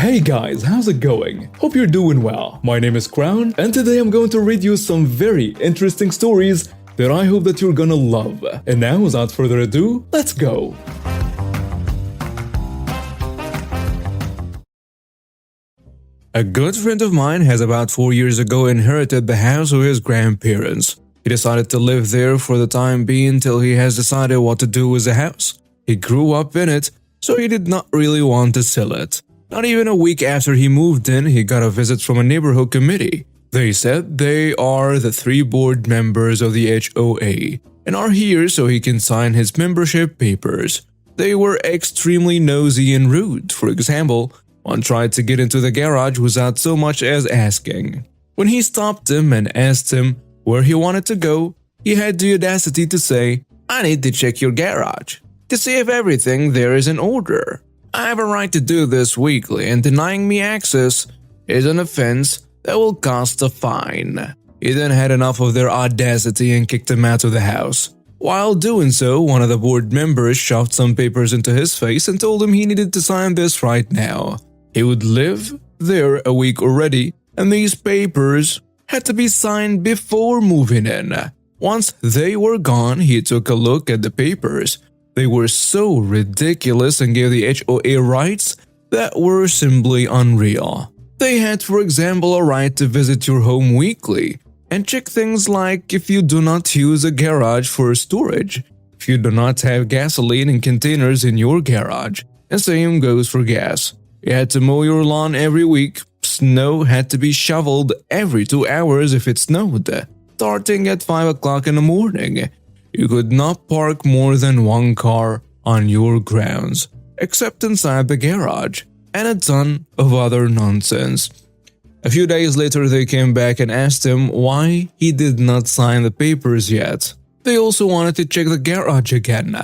Hey guys, how's it going? Hope you're doing well. My name is Crown, and today I'm going to read you some very interesting stories that I hope that you're gonna love. And now, without further ado, let's go! A good friend of mine has about 4 years ago inherited the house of his grandparents. He decided to live there for the time being till he has decided what to do with the house. He grew up in it, so he did not really want to sell it. Not even a week after he moved in, he got a visit from a neighborhood committee. They said they are the 3 board members of the HOA and are here so he can sign his membership papers. They were extremely nosy and rude. For example, one tried to get into the garage without so much as asking. When he stopped him and asked him where he wanted to go, he had the audacity to say, "I need to check your garage to see if everything there is in order. I have a right to do this weekly, and denying me access is an offense that will cost a fine." He then had enough of their audacity and kicked him out of the house. While doing so, one of the board members shoved some papers into his face and told him he needed to sign this right now. He would live there a week already, and these papers had to be signed before moving in. Once they were gone, he took a look at the papers. They were so ridiculous and gave the HOA rights that were simply unreal. They had, for example, a right to visit your home weekly and check things like if you do not use a garage for storage, if you do not have gasoline in containers in your garage, and same goes for gas. You had to mow your lawn every week. Snow had to be shoveled every 2 hours if it snowed, starting at 5 o'clock in the morning. You could not park more than 1 car on your grounds, except inside the garage, and a ton of other nonsense. A few days later, they came back and asked him why he did not sign the papers yet. They also wanted to check the garage again,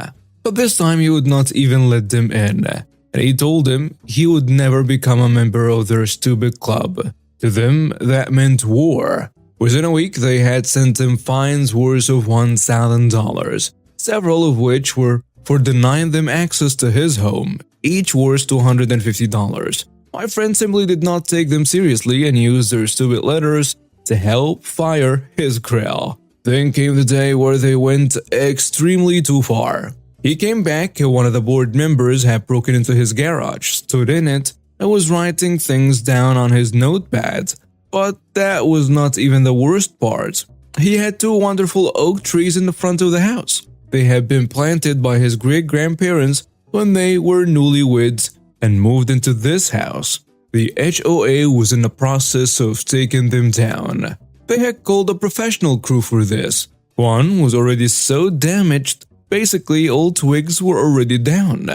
but this time he would not even let them in. And he told him he would never become a member of their stupid club. To them, that meant war. Within a week, they had sent him fines worth of $1,000, several of which were for denying them access to his home, each worth $250. My friend simply did not take them seriously and used their stupid letters to help fire his grill. Then came the day where they went extremely too far. He came back and one of the board members had broken into his garage, stood in it, and was writing things down on his notepad. But that was not even the worst part. He had 2 wonderful oak trees in the front of the house. They had been planted by his great-grandparents when they were newlyweds and moved into this house. The HOA was in the process of taking them down. They had called a professional crew for this. One was already so damaged, basically all twigs were already down.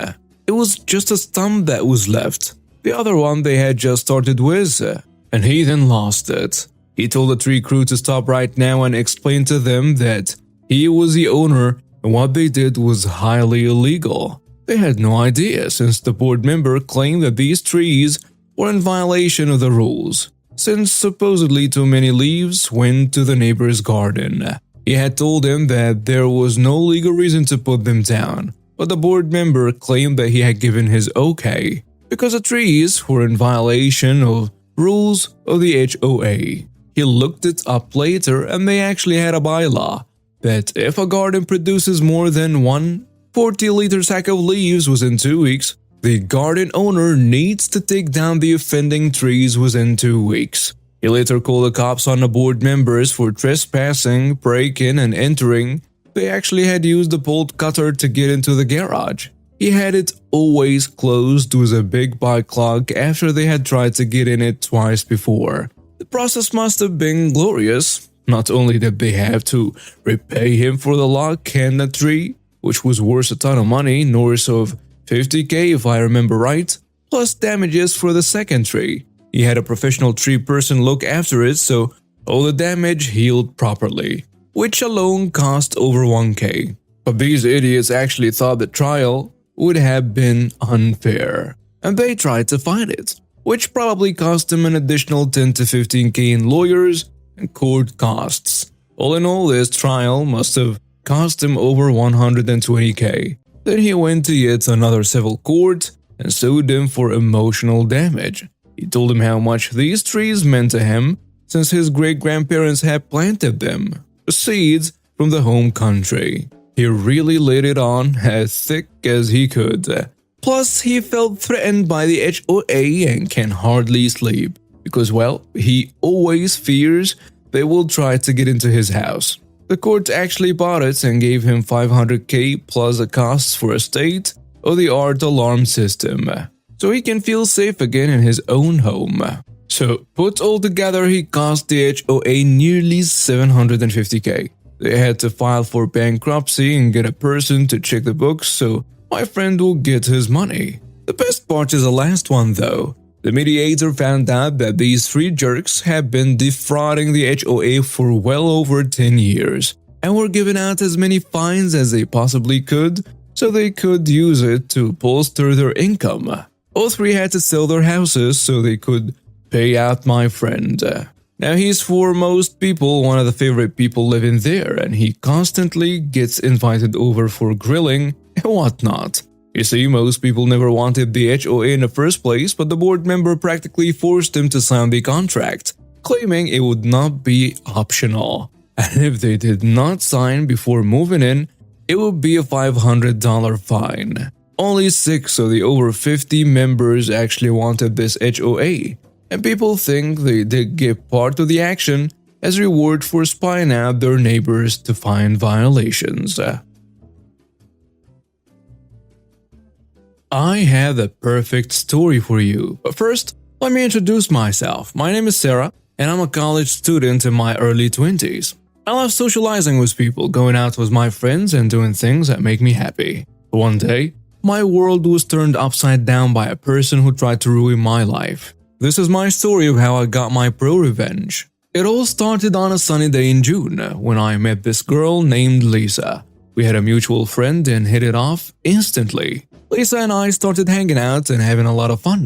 It was just a stump that was left. The other one they had just started with, and he then lost it. He told the tree crew to stop right now and explain to them that he was the owner and what they did was highly illegal. They had no idea since the board member claimed that these trees were in violation of the rules, since supposedly too many leaves went to the neighbor's garden. He had told him that there was no legal reason to put them down, but the board member claimed that he had given his okay because the trees were in violation of rules of the HOA. He looked it up later and they actually had a bylaw that if a garden produces more than 1 40-liter sack of leaves within 2 weeks, the garden owner needs to take down the offending trees within 2 weeks. He later called the cops on the board members for trespassing, breaking, and entering. They actually had used a Boltcutter to get into the garage. He had it always closed with a big bike lock after they had tried to get in it twice before. The process must have been glorious. Not only did they have to repay him for the lock and the tree, which was worth a ton of money, north of $50,000 if I remember right, plus damages for the second tree. He had a professional tree person look after it, so all the damage healed properly, which alone cost over $1,000. But these idiots actually thought the trial would have been unfair, and they tried to fight it, which probably cost them an additional $10 to $15,000 in lawyers and court costs. All in all, this trial must have cost him over $120,000. Then he went to yet another civil court and sued him for emotional damage. He told him how much these trees meant to him since his great-grandparents had planted them, seeds from the home country. He really laid it on as thick as he could. Plus, he felt threatened by the HOA and can hardly sleep because, well, he always fears they will try to get into his house. The court actually bought it and gave him $500K plus the costs for a state-of-the-art alarm system, so he can feel safe again in his own home. So, put all together, he cost the HOA nearly $750K. They had to file for bankruptcy and get a person to check the books so my friend will get his money. The best part is the last one though. The mediator found out that these three jerks have been defrauding the HOA for well over 10 years and were giving out as many fines as they possibly could so they could use it to bolster their income. All three had to sell their houses so they could pay out my friend. Now he's for most people one of the favorite people living there and he constantly gets invited over for grilling and whatnot. You see, most people never wanted the HOA in the first place, but the board member practically forced him to sign the contract, claiming it would not be optional. And if they did not sign before moving in, it would be a $500 fine. Only 6 of the over 50 members actually wanted this HOA, and people think they did get part of the action as reward for spying out their neighbors to find violations. I have the perfect story for you, but first, let me introduce myself. My name is Sarah, and I'm a college student in my early 20s. I love socializing with people, going out with my friends, and doing things that make me happy. One day, my world was turned upside down by a person who tried to ruin my life. This is my story of how I got my pro-revenge. It all started on a sunny day in June, when I met this girl named Lisa. We had a mutual friend and hit it off instantly. Lisa and I started hanging out and having a lot of fun.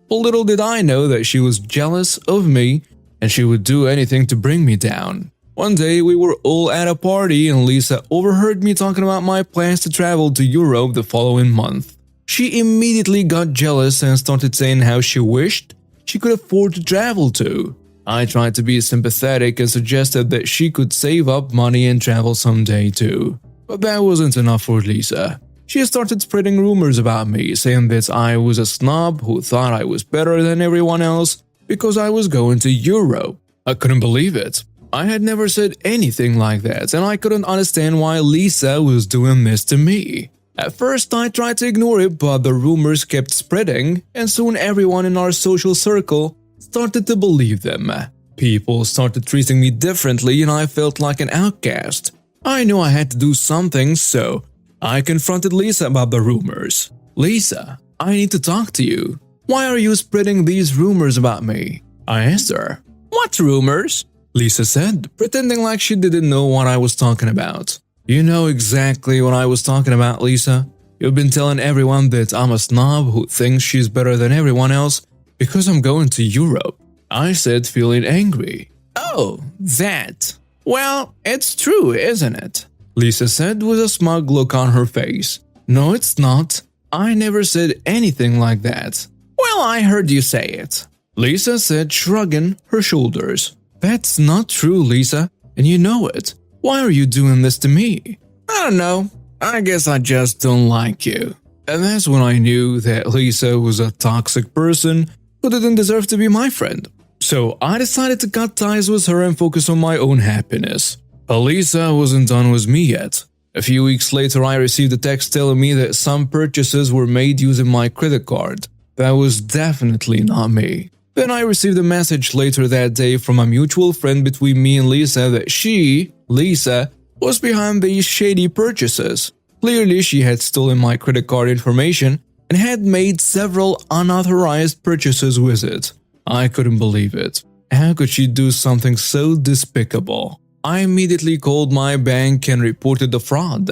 But little did I know that she was jealous of me and she would do anything to bring me down. One day we were all at a party and Lisa overheard me talking about my plans to travel to Europe the following month. She immediately got jealous and started saying how she wished she could afford to travel too. I tried to be sympathetic and suggested that she could save up money and travel someday too. But that wasn't enough for Lisa. She started spreading rumors about me, saying that I was a snob who thought I was better than everyone else because I was going to Europe. I couldn't believe it. I had never said anything like that, and I couldn't understand why Lisa was doing this to me. At first, I tried to ignore it, but the rumors kept spreading, and soon everyone in our social circle started to believe them. People started treating me differently, and I felt like an outcast. I knew I had to do something, so I confronted Lisa about the rumors. Lisa, I need to talk to you. Why are you spreading these rumors about me? I asked her. What rumors? Lisa said, pretending like she didn't know what I was talking about. You know exactly what I was talking about, Lisa. You've been telling everyone that I'm a snob who thinks she's better than everyone else because I'm going to Europe. I said, feeling angry. Oh, that. Well, it's true, isn't it? Lisa said with a smug look on her face. No, it's not. I never said anything like that. Well, I heard you say it. Lisa said, shrugging her shoulders. That's not true, Lisa, and you know it. Why are you doing this to me? I don't know. I guess I just don't like you. And that's when I knew that Lisa was a toxic person who didn't deserve to be my friend. So I decided to cut ties with her and focus on my own happiness. But Lisa wasn't done with me yet. A few weeks later, I received a text telling me that some purchases were made using my credit card. That was definitely not me. Then I received a message later that day from a mutual friend between me and Lisa that she, Lisa, was behind these shady purchases. Clearly, she had stolen my credit card information and had made several unauthorized purchases with it. I couldn't believe it. How could she do something so despicable? I immediately called my bank and reported the fraud,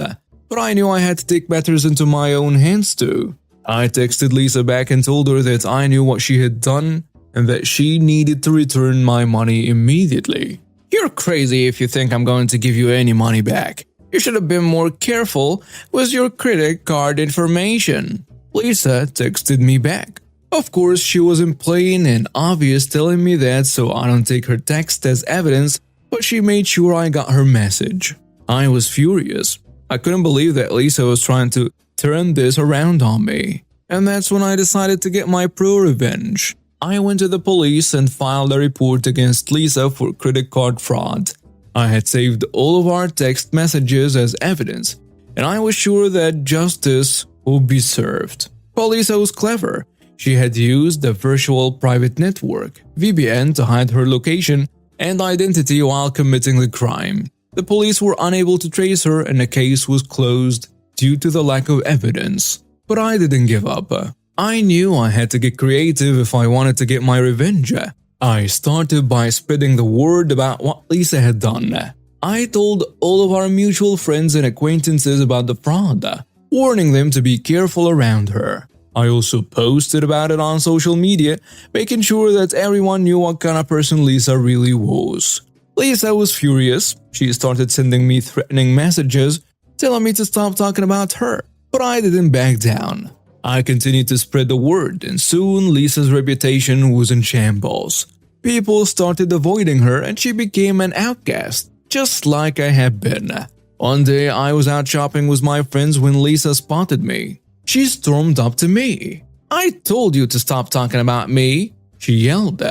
but I knew I had to take matters into my own hands too. I texted Lisa back and told her that I knew what she had done and that she needed to return my money immediately. You're crazy if you think I'm going to give you any money back. You should have been more careful with your credit card information. Lisa texted me back. Of course, she was in plain and obvious telling me that so I don't take her text as evidence, but she made sure I got her message. I was furious. I couldn't believe that Lisa was trying to turn this around on me. And that's when I decided to get my pro-revenge. I went to the police and filed a report against Lisa for credit card fraud. I had saved all of our text messages as evidence, and I was sure that justice would be served. But Lisa was clever. She had used a virtual private network, VPN, to hide her location and identity while committing the crime. The police were unable to trace her and the case was closed due to the lack of evidence. But I didn't give up. I knew I had to get creative if I wanted to get my revenge. I started by spreading the word about what Lisa had done. I told all of our mutual friends and acquaintances about the fraud, warning them to be careful around her. I also posted about it on social media, making sure that everyone knew what kind of person Lisa really was. Lisa was furious. She started sending me threatening messages, telling me to stop talking about her, but I didn't back down. I continued to spread the word, and soon Lisa's reputation was in shambles. People started avoiding her and she became an outcast, just like I had been. One day I was out shopping with my friends when Lisa spotted me. She stormed up to me. "I told you to stop talking about me," she yelled.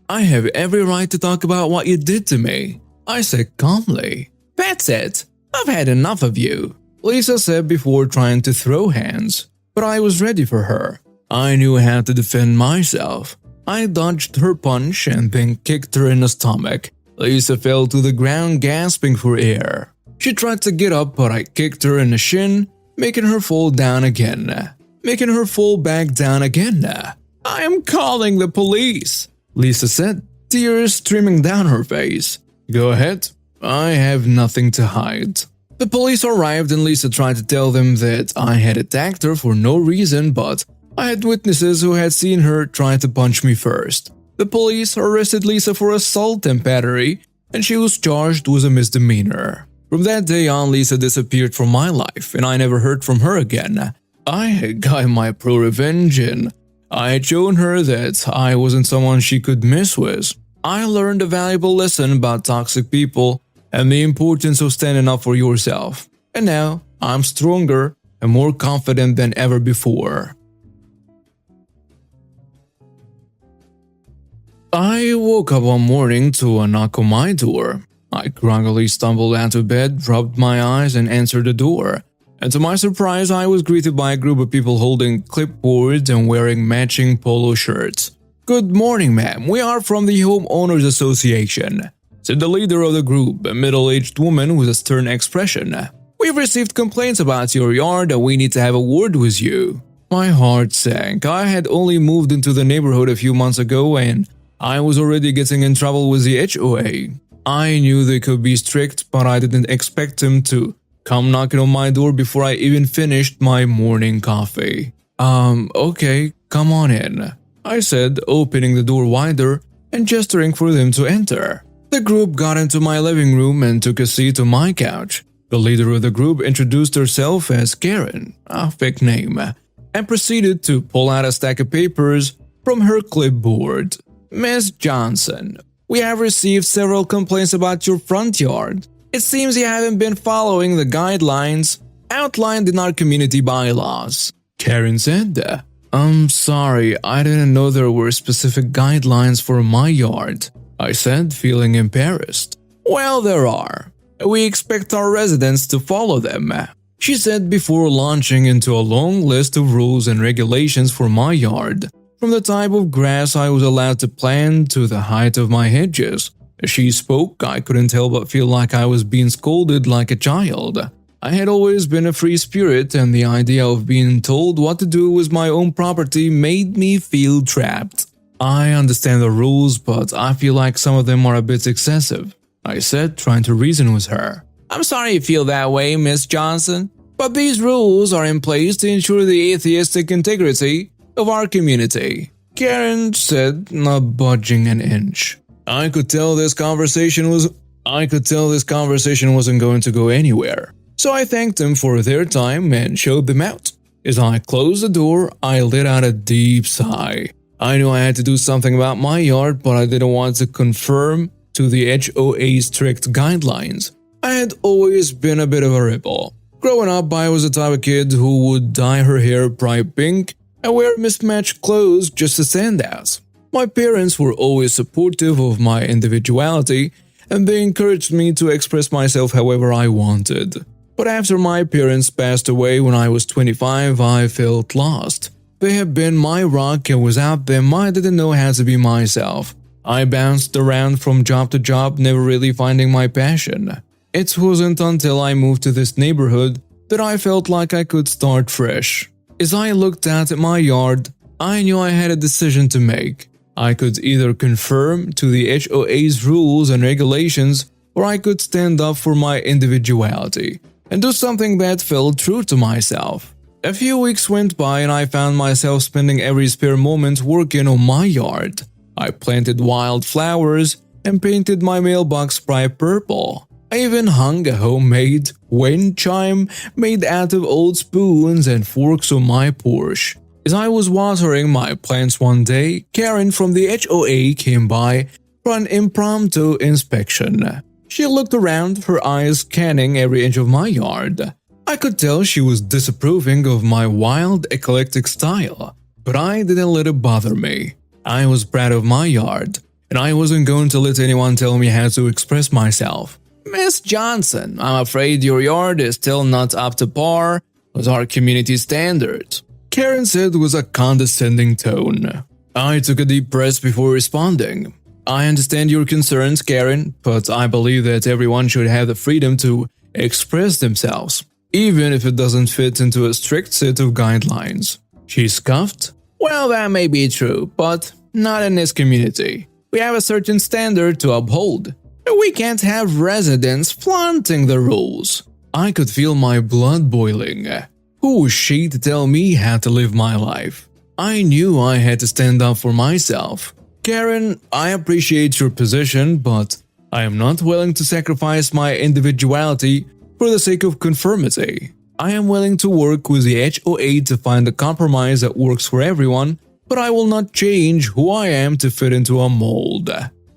"I have every right to talk about what you did to me," I said calmly. "That's it. I've had enough of you," Lisa said before trying to throw hands. But I was ready for her. I knew how to defend myself. I dodged her punch and then kicked her in the stomach. Lisa fell to the ground gasping for air. She tried to get up, but I kicked her in the shin, making her fall back down again. "I am calling the police," Lisa said, tears streaming down her face. "Go ahead. I have nothing to hide." The police arrived and Lisa tried to tell them that I had attacked her for no reason, but I had witnesses who had seen her try to punch me first. The police arrested Lisa for assault and battery, and she was charged with a misdemeanor. From that day on, Lisa disappeared from my life, and I never heard from her again. I had gotten my pro-revenge, and I had shown her that I wasn't someone she could mess with. I learned a valuable lesson about toxic people and the importance of standing up for yourself. And now, I'm stronger and more confident than ever before. I woke up one morning to a knock on my door. I groggily stumbled out of bed, rubbed my eyes, and answered the door. And to my surprise, I was greeted by a group of people holding clipboards and wearing matching polo shirts. "Good morning, ma'am. We are from the Homeowners Association," said the leader of the group, a middle-aged woman with a stern expression. "We've received complaints about your yard and we need to have a word with you." My heart sank. I had only moved into the neighborhood a few months ago and I was already getting in trouble with the HOA. I knew they could be strict, but I didn't expect them to come knocking on my door before I even finished my morning coffee. Okay, come on in," I said, opening the door wider and gesturing for them to enter. The group got into my living room and took a seat on my couch. The leader of the group introduced herself as Karen, a fake name, and proceeded to pull out a stack of papers from her clipboard. "Miss Johnson, we have received several complaints about your front yard. It seems you haven't been following the guidelines outlined in our community bylaws," Karen said. "I'm sorry, I didn't know there were specific guidelines for my yard," I said, feeling embarrassed. "Well, there are. We expect our residents to follow them," she said before launching into a long list of rules and regulations for my yard. From the type of grass I was allowed to plant to the height of my hedges. As she spoke, I couldn't help but feel like I was being scolded like a child. I had always been a free spirit, and the idea of being told what to do with my own property made me feel trapped. "I understand the rules, but I feel like some of them are a bit excessive," I said, trying to reason with her. "I'm sorry you feel that way, Miss Johnson, but these rules are in place to ensure the atheistic integrity of our community," Karen said, not budging an inch. I could tell this conversation wasn't going to go anywhere, so I thanked them for their time and showed them out. As I closed the door, I let out a deep sigh. I knew I had to do something about my yard, but I didn't want to conform to the HOA's strict guidelines. I had always been a bit of a rebel. Growing up, I was the type of kid who would dye her hair bright pink and wear mismatched clothes just to stand out. My parents were always supportive of my individuality, and they encouraged me to express myself however I wanted. But after my parents passed away when I was 25, I felt lost. They have been my rock, and without them, I didn't know how to be myself. I bounced around from job to job, never really finding my passion. It wasn't until I moved to this neighborhood that I felt like I could start fresh. As I looked out at my yard, I knew I had a decision to make. I could either conform to the HOA's rules and regulations, or I could stand up for my individuality and do something that felt true to myself. A few weeks went by and I found myself spending every spare moment working on my yard. I planted wild flowers and painted my mailbox bright purple. I even hung a homemade wind chime made out of old spoons and forks on my porch. As I was watering my plants one day, Karen from the HOA came by for an impromptu inspection. She looked around, her eyes scanning every inch of my yard. I could tell she was disapproving of my wild, eclectic style, but I didn't let it bother me. I was proud of my yard, and I wasn't going to let anyone tell me how to express myself. Miss Johnson, I'm afraid your yard is still not up to par with our community standards, Karen said with a condescending tone. I took a deep breath before responding. I understand your concerns, Karen, but I believe that everyone should have the freedom to express themselves, even if it doesn't fit into a strict set of guidelines. She scoffed. Well, that may be true, but not in this community. We have a certain standard to uphold. We can't have residents flaunting the rules. I could feel my blood boiling. Who was she to tell me how to live my life? I knew I had to stand up for myself. Karen, I appreciate your position, but I am not willing to sacrifice my individuality for the sake of conformity. I am willing to work with the HOA to find a compromise that works for everyone, but I will not change who I am to fit into a mold.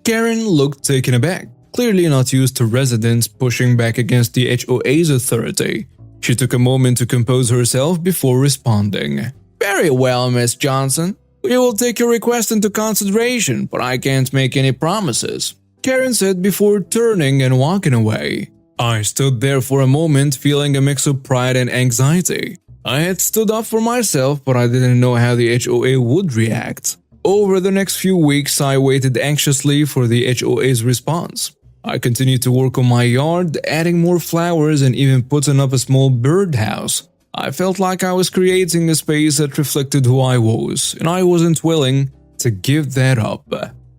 Karen looked taken aback, clearly not used to residents pushing back against the HOA's authority. She took a moment to compose herself before responding. Very well, Miss Johnson. We will take your request into consideration, but I can't make any promises, Karen said before turning and walking away. I stood there for a moment feeling a mix of pride and anxiety. I had stood up for myself, but I didn't know how the HOA would react. Over the next few weeks, I waited anxiously for the HOA's response. I continued to work on my yard, adding more flowers and even putting up a small birdhouse. I felt like I was creating a space that reflected who I was, and I wasn't willing to give that up.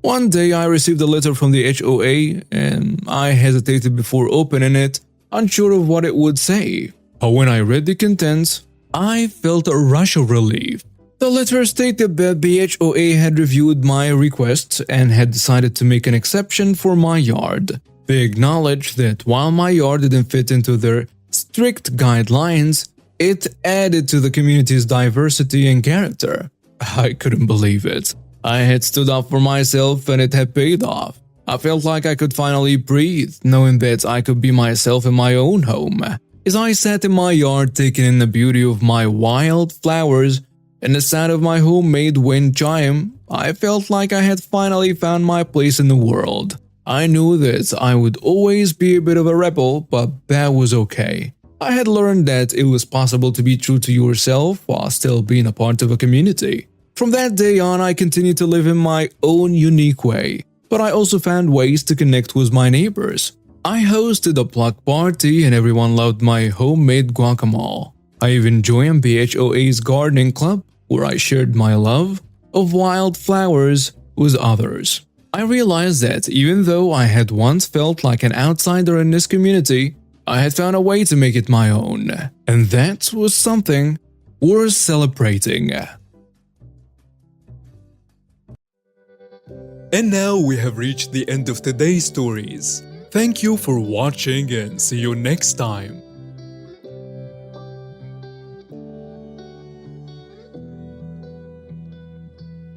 One day I received a letter from the HOA, and I hesitated before opening it, unsure of what it would say. But when I read the contents, I felt a rush of relief. The letter stated that the HOA had reviewed my request and had decided to make an exception for my yard. They acknowledged that while my yard didn't fit into their strict guidelines, it added to the community's diversity and character. I couldn't believe it. I had stood up for myself and it had paid off. I felt like I could finally breathe, knowing that I could be myself in my own home. As I sat in my yard taking in the beauty of my wild flowers and the sound of my homemade wind chime, I felt like I had finally found my place in the world. I knew that I would always be a bit of a rebel, but that was okay. I had learned that it was possible to be true to yourself while still being a part of a community. From that day on, I continued to live in my own unique way, but I also found ways to connect with my neighbors. I hosted a block party and everyone loved my homemade guacamole. I even joined the HOA's gardening club, where I shared my love of wild flowers with others. I realized that even though I had once felt like an outsider in this community, I had found a way to make it my own, and that was something worth celebrating. And now we have reached the end of today's stories. Thank you for watching and see you next time.